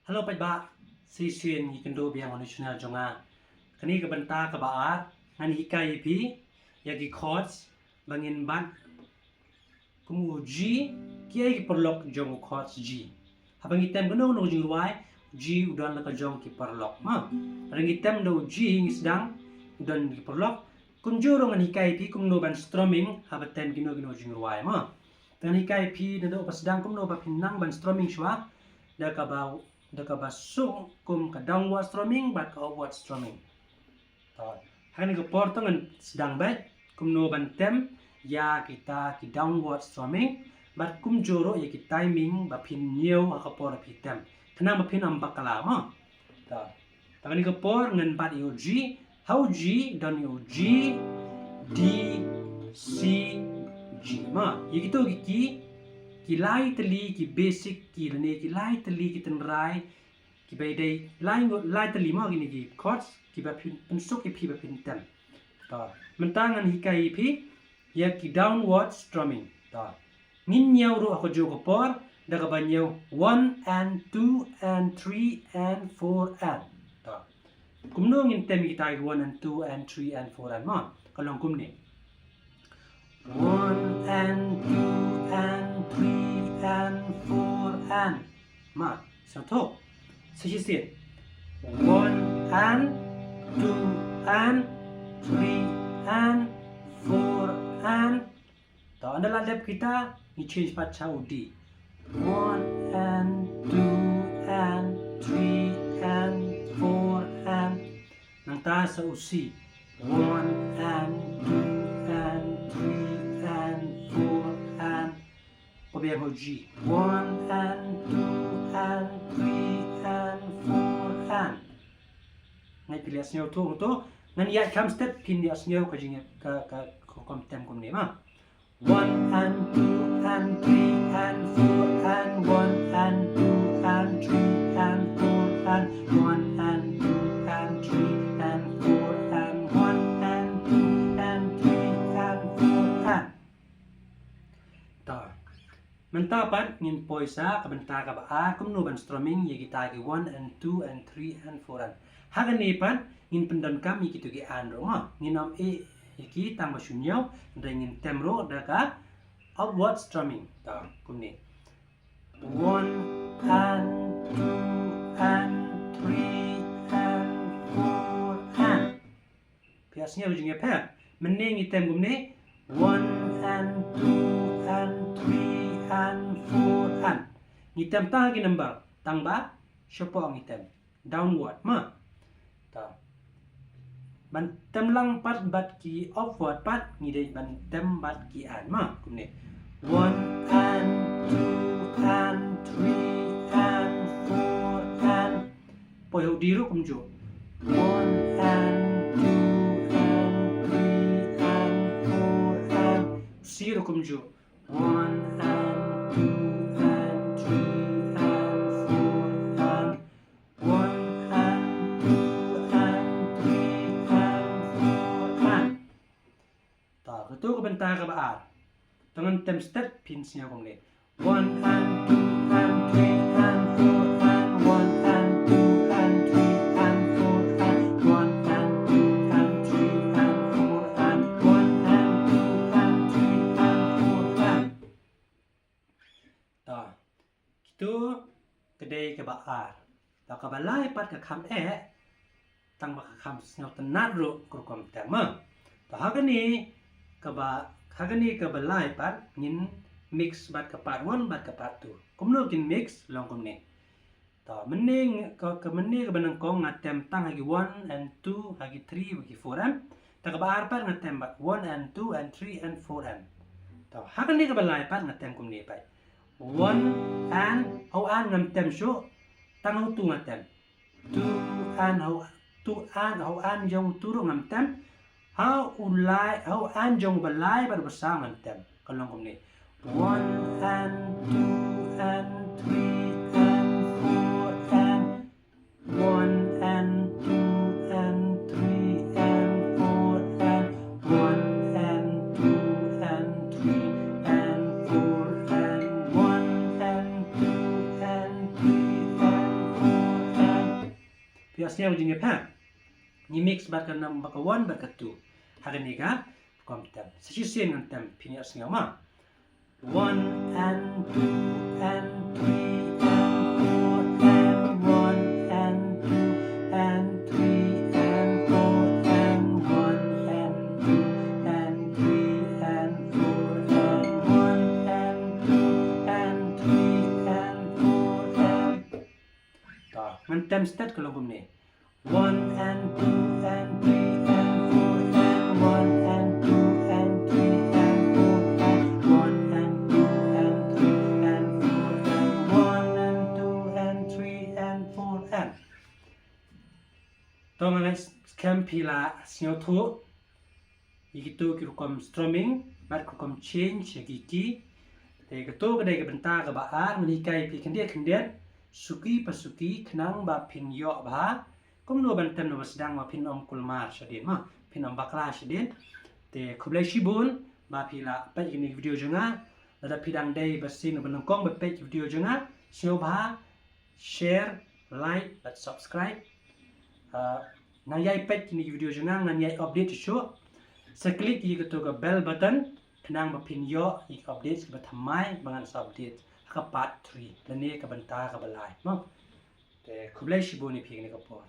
Halo Pat Ba, si Xuyên Yikendo biang original jonga. Kani ke benta ke baat, ngan hikai pi, yagi chords, bangin bat, kumu G, kiai ki perlok jong chords G. Habang item keno no jing ruai, G udan la ka jong ki perlok. Ma, habang item do G ngisdang, udan ki perlok, kunjuro ngan hikai pi kumno ban strumming, habaten gino jing ruai ma. Dengan hikai pi nado pasdang kumno ba pinang ban strumming shwa, da ka basung kum ka downward strumming bat ka upward strumming. Hani ka portangan sedang bet kumno ban tem ya kita ki downward strumming bat kum joro ya ki timing ba pin new ka por pi tem. Kenang ba pin ambak kalama. Tangani ka por ngan bat yo G, how G dan yo G D C G ma. Ya gitu ki lai teli ki basic ki lene ki lai teli ki tenrai ki baidai lai teli ma gini ki chords ki ba pensuk ki pi ba pin tem ta mentangan hikai pi ya ki downward strumming ta ngin nyau ro ako jo ko por da ka banyau 1 and 2 and 3 and 4 and ta kumno ngin tem ki tai 1 and 2 and 3 and 4 and ma kalong kumni 1 and 2 and 3 and 4 and ma satu sejisit 1 and 2 and 3 and 4 and tahu anda lah lab kita ni change baca udi 1 and 2 and 3 and 4 and nang ta sa usi 1 and 2 and 3 and 4 and pabiang hoji 1 and 2 and 3 and 4 and ngai pilih asnyo tu ngan ya kam step pin di asnyo ka jing ka kom tem kom ni ma 1 and 2 and 3 and 4 and 1 and 2 and 3 and 4 and 1 and 2 and 3 and 4 and 1 and 2 and 3 and 4 and ta mentapat ngin poisa ka benta ka ba kumno ban strumming ye kita ki 1 and 2 and 3 and 4 and hagan ni pan ngin pendan kami kitu ki an ro ma ngin am e ki tang basunyo ngin temro da ka upward strumming ta kumni 1 and 2 and 3 and 4 and piasnya ujungnya pa mening item kumni 1 and 2 and 3 and 4 and ngitem ta gi number tang ba syopo ngitem downward ma ta ban tem lang pat bat ki upward pat ngidai ban tem bat ki an ma kumni 1 and 2 and 3 and 4 and poi ho diru kumjo 1 and 2 and 3 and 4 and zero kumjo 1 and 2 and 3 and 4 and 1 and 2 and 3 and 4 and ta ketu ke benta ke baat tangan tem step pin nya kom le 1 and 2 and 3 and 4 and 1 and 2 and 3 and 4 and 1 and 2 and 3 and 4 and 1 and 2 and 3 and 4 and ta kitu kedai ke baat ta ka balai pat ka kham tang ba kham snyo tanat ro kom tem ma ta hagani ka balai pat ngin mix bat ka part 1 bat ka part 2 kumno kin mix long kumne ta mening ka mening ka banang kong ngatem tang hagi 1 and 2 hagi 3 hagi 4 and ta ka baar pat ngatem bat 1 and 2 and 3 and 4 and ta hagani ka balai pat ngatem kumne pai 1 and how an ngatem sho tang ho tu ngatem 2 and how an jong turu ngatem how an jong balai bar besang ngatem kalong kumne 1 and 2 and 3 and 4 and 1 and 2 and 3 and 4 and 1 and 2 and 3 and 4 and 1 and 2 and 3 and 4 asnya ujungnya pa ni mix bat kan nam baka 1 bat ka 2 hagan ni ka kom tem session ngan tem pini asnya ma 1 and 2 and 3 and 4 and 1 and 2 and 3 and 4 and 1 and 2 and 3 and 4 and 1 and 2 and 3 and 4 and ta ngan tem stat kalau gum ni 1 and 2 and 3 and 4 and 1 and 2 and 3 and 4 and 1 and 2 and 3 and 4 and 1 and 2 and 3 and 4 and to ngan campila snyo thu ikitu kirukom strumming mat kukom change yagiki te ketu kedai ke benta ke baar menikai pi kendiat suki pasuki kenang ba pin yo ba kom no bantem no sedang ma pin om kulmar shadin ma pin om bakla shadin te kublai shibun ba pila pa ini video jenga ada pidang dai basin benengkong ba page video jenga sio ba share like dan subscribe nayai page ini video jenga nanyai update show seklik i ketu ke bell button kenang ba pin yo i update ba thamai bangan update ka part 3 lani ka banta ka balai ma te kublai shibun ni phik ni ka por